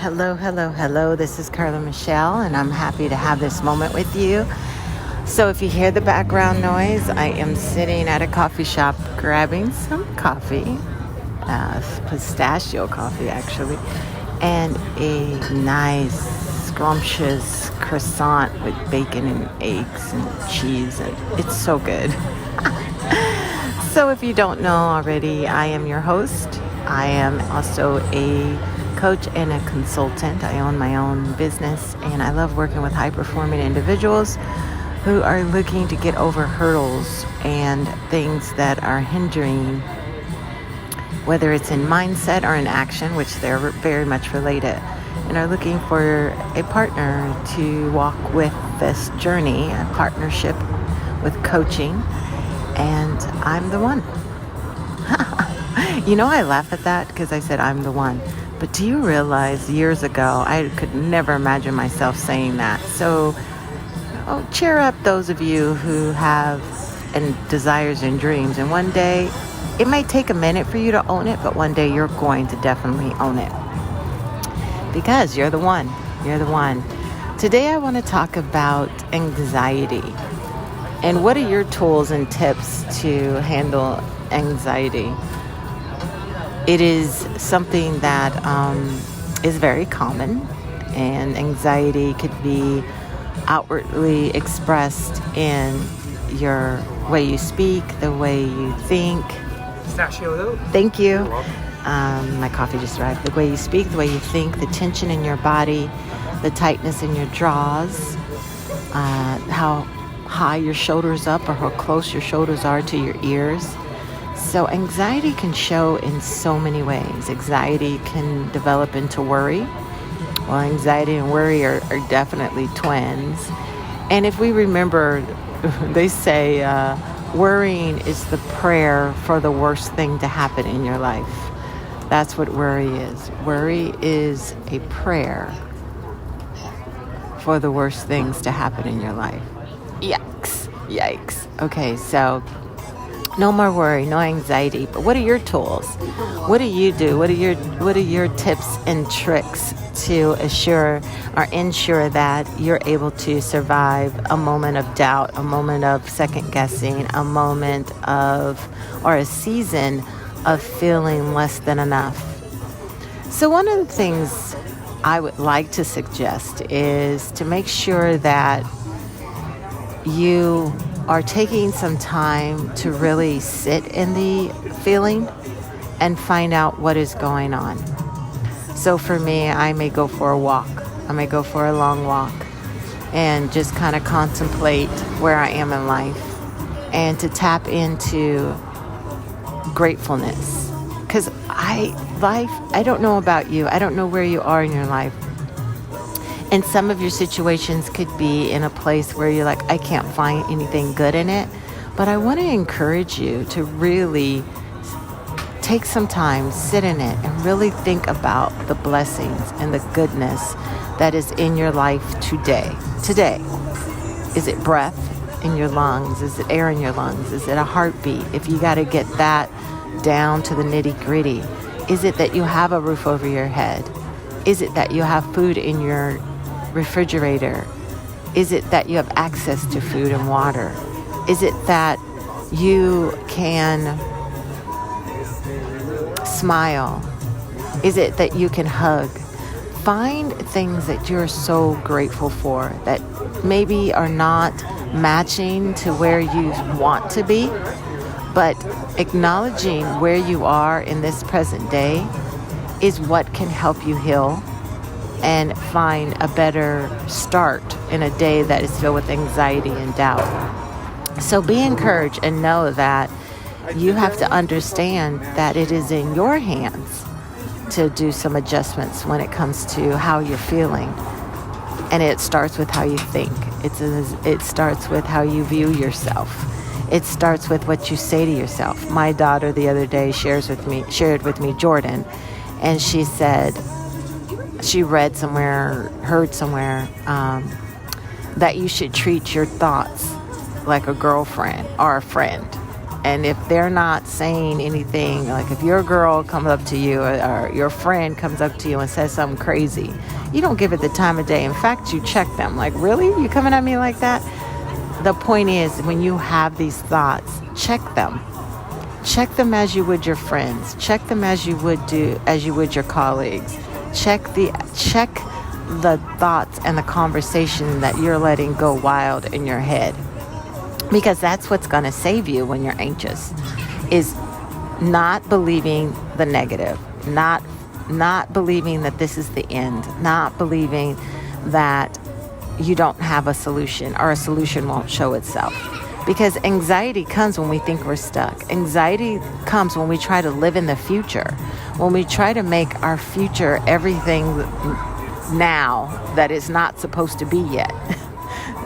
Hello, hello, hello. This is Carla Michelle, and I'm happy to have this moment with you. So, if you hear the background noise, I am sitting at a coffee shop grabbing some coffee, pistachio coffee actually, and a nice, scrumptious croissant with bacon and eggs and cheese, and it's so good. So, if you don't know already, I am your host. I am also a coach and a consultant. I own my own business, and I love working with high-performing individuals who are looking to get over hurdles and things that are hindering, whether it's in mindset or in action, which they're very much related, and are looking for a partner to walk with this journey, a partnership with coaching, and I'm the one. I laugh at that because I said I'm the one. But do you realize years ago, I could never imagine myself saying that. So cheer up those of you who have desires and dreams. And one day, it may take a minute for you to own it, but one day you're going to definitely own it. Because you're the one. You're the one. Today I want to talk about anxiety. And what are your tools and tips to handle anxiety? It is something that is very common, and anxiety could be outwardly expressed in your way you speak, the way you think. Pistachio. Thank you. My coffee just arrived. The way you speak, the way you think, the tension in your body, the tightness in your jaws, how high your shoulders up or how close your shoulders are to your ears. So anxiety can show in so many ways. Anxiety can develop into worry. Well, anxiety and worry are definitely twins. And if we remember, they say worrying is the prayer for the worst thing to happen in your life. That's what worry is. Worry is a prayer for the worst things to happen in your life. Yikes. Okay, so no more worry, no anxiety. But what are your tools? What do you do? What are your tips and tricks to ensure that you're able to survive a moment of doubt, a moment of second guessing, a moment of, or a season of feeling less than enough? So one of the things I would like to suggest is to make sure that you are taking some time to really sit in the feeling and find out what is going on. So for me, I may go for a walk. I may go for a long walk and just kind of contemplate where I am in life and to tap into gratefulness. Because I don't know about you. I don't know where you are in your life. And some of your situations could be in a place where you're like, I can't find anything good in it. But I want to encourage you to really take some time, sit in it, and really think about the blessings and the goodness that is in your life today. Today. Is it breath in your lungs? Is it air in your lungs? Is it a heartbeat? If you got to get that down to the nitty-gritty. Is it that you have a roof over your head? Is it that you have food in your refrigerator? Is it that you have access to food and water? Is it that you can smile? Is it that you can hug? Find things that you're so grateful for that maybe are not matching to where you want to be, but acknowledging where you are in this present day is what can help you heal and find a better start in a day that is filled with anxiety and doubt. So be encouraged and know that you have to understand that it is in your hands to do some adjustments when it comes to how you're feeling. And it starts with how you think. It starts with how you view yourself. It starts with what you say to yourself. My daughter the other day shared with me Jordan, and she said, she read somewhere, heard somewhere, that you should treat your thoughts like a girlfriend or a friend. And if they're not saying anything, like if your girl comes up to you or your friend comes up to you and says something crazy, you don't give it the time of day. In fact, you check them. Like, really? You coming at me like that? The point is, when you have these thoughts, check them. Check them as you would your friends. Check them as you would your colleagues. Check the thoughts and the conversation that you're letting go wild in your head. Because that's what's going to save you when you're anxious, is not believing the negative, not believing that this is the end, not believing that you don't have a solution or a solution won't show itself. Because anxiety comes when we think we're stuck. Anxiety comes when we try to live in the future, when we try to make our future everything now that is not supposed to be yet,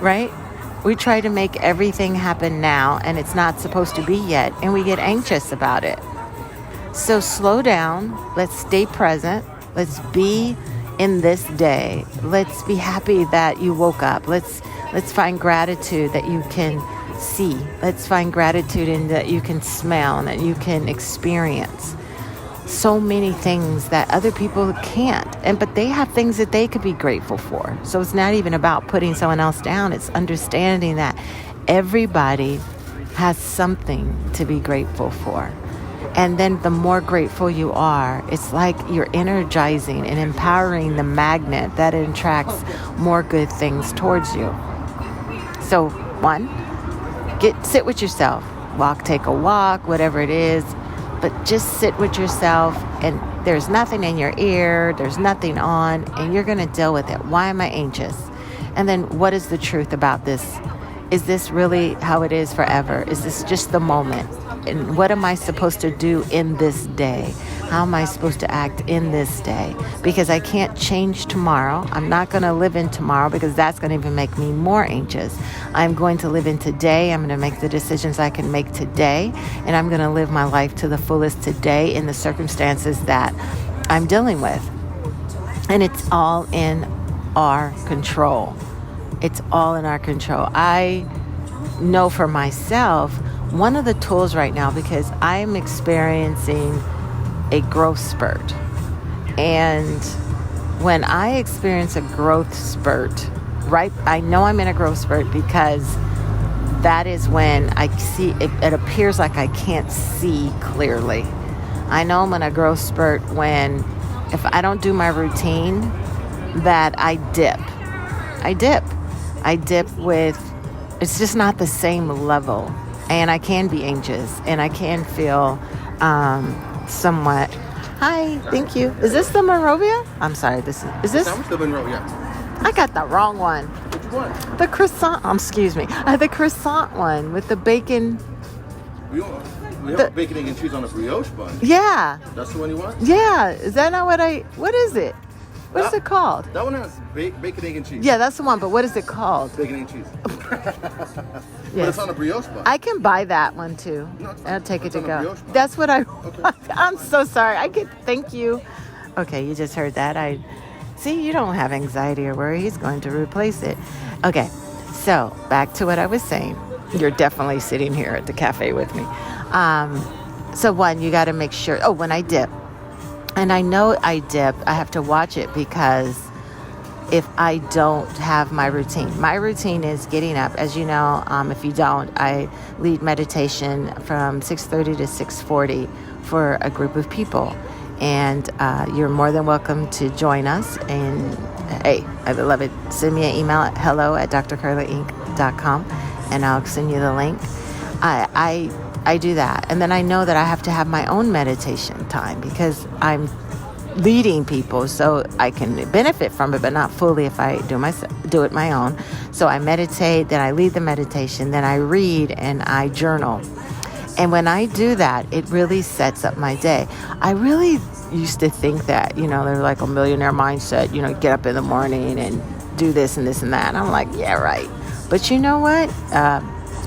right? We try to make everything happen now and it's not supposed to be yet, and we get anxious about it. So slow down. Let's stay present. Let's be in this day. Let's be happy that you woke up. Let's find gratitude that you can see. Let's find gratitude in that you can smell and that you can experience. So many things that other people can't, but they have things that they could be grateful for. So it's not even about putting someone else down. It's understanding that everybody has something to be grateful for. And then the more grateful you are, it's like you're energizing and empowering the magnet that attracts more good things towards you. So 1, sit with yourself. Take a walk, whatever it is. But just sit with yourself, and there's nothing in your ear, there's nothing on, and you're going to deal with it. Why am I anxious? And then what is the truth about this? Is this really how it is forever? Is this just the moment? And what am I supposed to do in this day? How am I supposed to act in this day? Because I can't change tomorrow. I'm not going to live in tomorrow because that's going to even make me more anxious. I'm going to live in today. I'm going to make the decisions I can make today. And I'm going to live my life to the fullest today in the circumstances that I'm dealing with. And it's all in our control. It's all in our control. I know for myself, one of the tools right now, because I'm experiencing a growth spurt. And when I experience a growth spurt, right, I know I'm in a growth spurt because that is when I see, it appears like I can't see clearly. I know I'm in a growth spurt when, if I don't do my routine, that I dip with, it's just not the same level. And I can be anxious and I can feel somewhat. Hi, thank you. Is this the Monrovia? I'm sorry, is this? The Monrovia. I got the wrong one. Which one? The croissant, excuse me. The croissant one with the bacon. We have a bacon, egg, and cheese on a brioche bun. Yeah. That's the one you want? Yeah. Is that not what is it? What is it called? That one has bacon, egg, and cheese. Yeah, that's the one, but what is it called? Bacon, egg, and cheese. Yes. But it's on a brioche bun. I can buy that one too. No, I'll take it to on a go. brioche bun. That's what I Okay. want. I'm so sorry. Thank you. Okay, you just heard that. See, you don't have anxiety or worry. He's going to replace it. Okay, so back to what I was saying. You're definitely sitting here at the cafe with me. So 1, you got to make sure. Oh, when I dip. And I know I dip, I have to watch it because if I don't have my routine is getting up. As you know, if you don't, I lead meditation from 6:30 to 6:40 for a group of people. And you're more than welcome to join us. And hey, I would love it. Send me an email at hello@drcarlainc.com and I'll send you the link. I do that. And then I know that I have to have my own meditation time because I'm leading people, so I can benefit from it, but not fully if I do it my own. So I meditate, then I lead the meditation, then I read and I journal. And when I do that, it really sets up my day. I really used to think that, they're like a millionaire mindset, get up in the morning and do this and this and that. And I'm like, yeah, right. But you know what?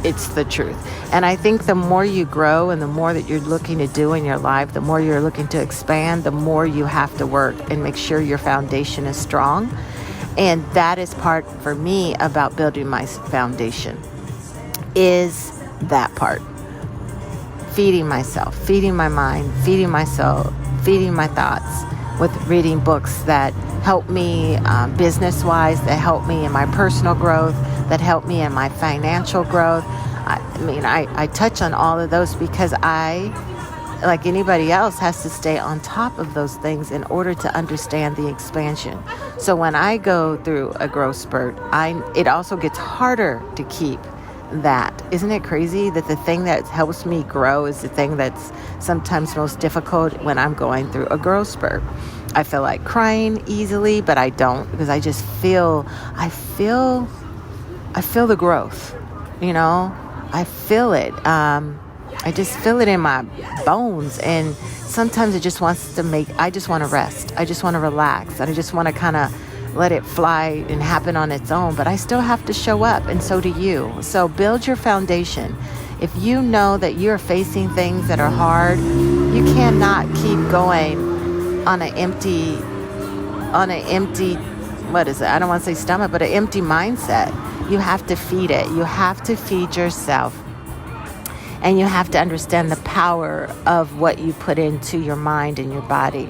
It's the truth. And I think the more you grow and the more that you're looking to do in your life, the more you're looking to expand, the more you have to work and make sure your foundation is strong. And that is part for me about building my foundation, is that part. feeding myself, feeding my mind, feeding my soul, feeding my thoughts with reading books that help me business-wise, that help me in my personal growth, that help me in my financial growth. I touch on all of those because I, like anybody else, has to stay on top of those things in order to understand the expansion. So when I go through a growth spurt, it also gets harder to keep that. Isn't it crazy that the thing that helps me grow is the thing that's sometimes most difficult when I'm going through a growth spurt? I feel like crying easily, but I don't, because I just feel the growth, I feel it. I just feel it in my bones. And sometimes it just I just want to rest. I just want to relax. I just want to kind of let it fly and happen on its own. But I still have to show up, and so do you. So build your foundation. If you know that you're facing things that are hard, you cannot keep going on an empty, what is it? I don't want to say stomach, but an empty mindset. You have to feed it. You have to feed yourself. And you have to understand the power of what you put into your mind and your body.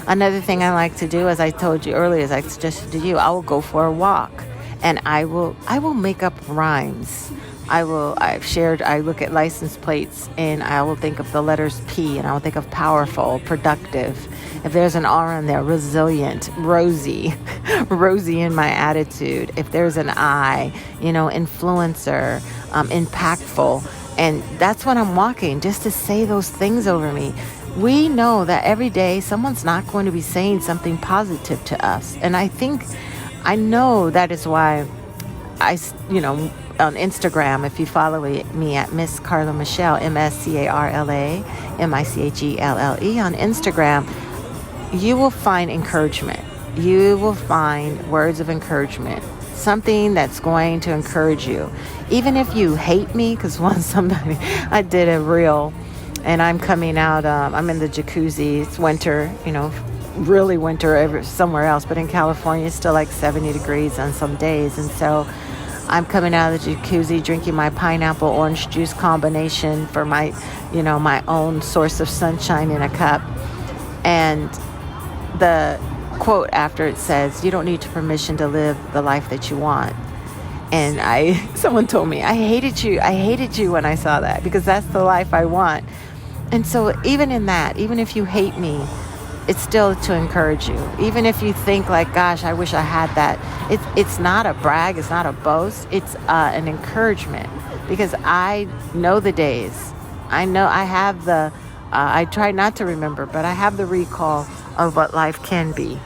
Another thing I like to do, as I told you earlier, as I suggested to you, I will go for a walk, and I will make up rhymes. I look at license plates, and I will think of the letters P, and I will think of powerful, productive. If there's an R in there, resilient, rosy in my attitude. If there's an I, influencer, impactful. And that's when I'm walking, just to say those things over me. We know that every day someone's not going to be saying something positive to us. And I know that is why on Instagram, if you follow me at Miss Carla Michelle, MSCARLA MICHELLE on Instagram, you will find encouragement. You will find words of encouragement. Something that's going to encourage you. Even if you hate me, because I did a reel, and I'm coming out, I'm in the jacuzzi. It's winter, really winter somewhere else, but in California it's still like 70 degrees on some days. And so I'm coming out of the jacuzzi drinking my pineapple orange juice combination for my own source of sunshine in a cup. And the quote after it says, "You don't need permission to live the life that you want." And someone told me, I hated you when I saw that, because that's the life I want. And so even in that, even if you hate me, it's still to encourage you. Even if you think like, gosh, I wish I had that. It's not a brag. It's not a boast. It's an encouragement, because I know the days. I know I have I try not to remember, but I have the recall of what life can be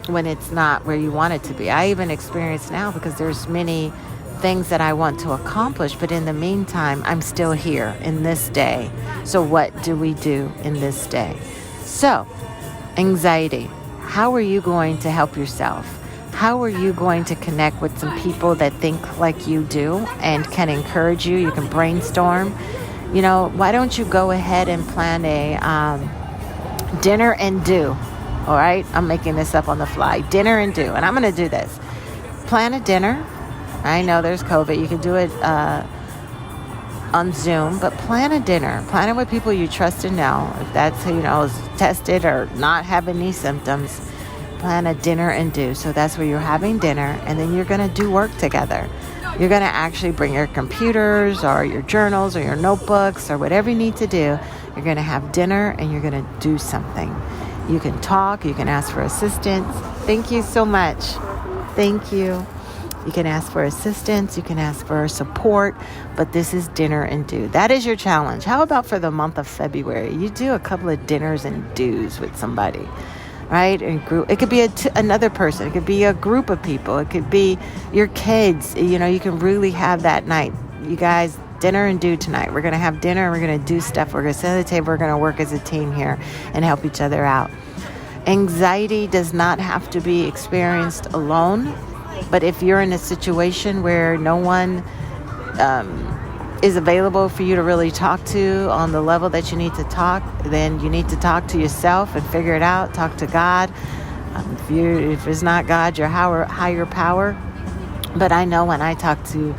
when it's not where you want it to be. I even experience now, because there's many things that I want to accomplish, but in the meantime, I'm still here in this day. So what do we do in this day? So, anxiety. How are you going to help yourself? How are you going to connect with some people that think like you do and can encourage you? You can brainstorm. Why don't you go ahead and plan a dinner and do? All right, I'm making this up on the fly. Dinner and do. And I'm going to do this. Plan a dinner. I know there's COVID. You can do it on Zoom, but plan a dinner. Plan it with people you trust and know. If that's, is tested or not have any symptoms, plan a dinner and do. So that's where you're having dinner, and then you're going to do work together. You're going to actually bring your computers or your journals or your notebooks or whatever you need to do. You're going to have dinner, and you're going to do something. You can talk. You can ask for assistance. Thank you so much. Thank you. You can ask for assistance. You can ask for support. But this is dinner and do. That is your challenge. How about for the month of February? You do a couple of dinners and do's with somebody, right? And group. It could be another person. It could be a group of people. It could be your kids. You can really have that night. You guys, dinner and do tonight. We're going to have dinner, and we're going to do stuff. We're going to sit at the table. We're going to work as a team here and help each other out. Anxiety does not have to be experienced alone, but if you're in a situation where no one is available for you to really talk to on the level that you need to talk, then you need to talk to yourself and figure it out. Talk to God. If it's not God, your higher power. But I know when I talk to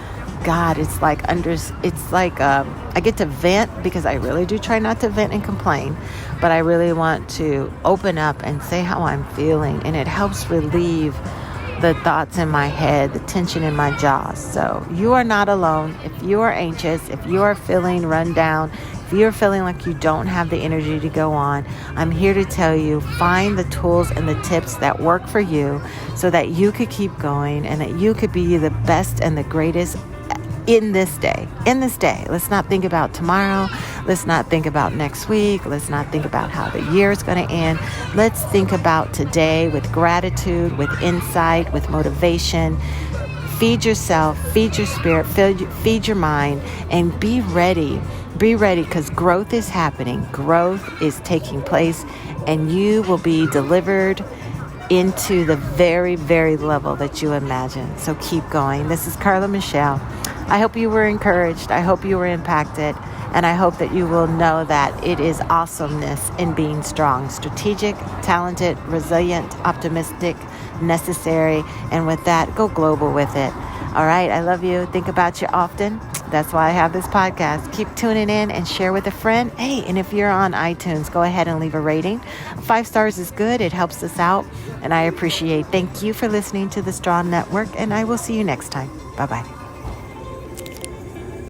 God, it's like I get to vent, because I really do try not to vent and complain, but I really want to open up and say how I'm feeling, and it helps relieve the thoughts in my head, the tension in my jaw. So you are not alone. If you are anxious, if you are feeling run down, if you're feeling like you don't have the energy to go on, I'm here to tell you, find the tools and the tips that work for you so that you could keep going and that you could be the best and the greatest in this day. Let's not think about tomorrow. Let's not think about next week. Let's not think about how the year is going to end. Let's think about today with gratitude, with insight, with motivation. Feed yourself, feed your spirit, feed your mind, and be ready. Be ready, because growth is happening. Growth is taking place, and you will be delivered into the very, very level that you imagine. So keep going. This is Carla Michelle. I hope you were encouraged. I hope you were impacted. And I hope that you will know that it is awesomeness in being strong, strategic, talented, resilient, optimistic, necessary. And with that, go global with it. All right. I love you. Think about you often. That's why I have this podcast. Keep tuning in and share with a friend. Hey, and if you're on iTunes, go ahead and leave a rating. 5 stars is good. It helps us out. And I appreciate. Thank you for listening to the Strong Network. And I will see you next time. Bye-bye.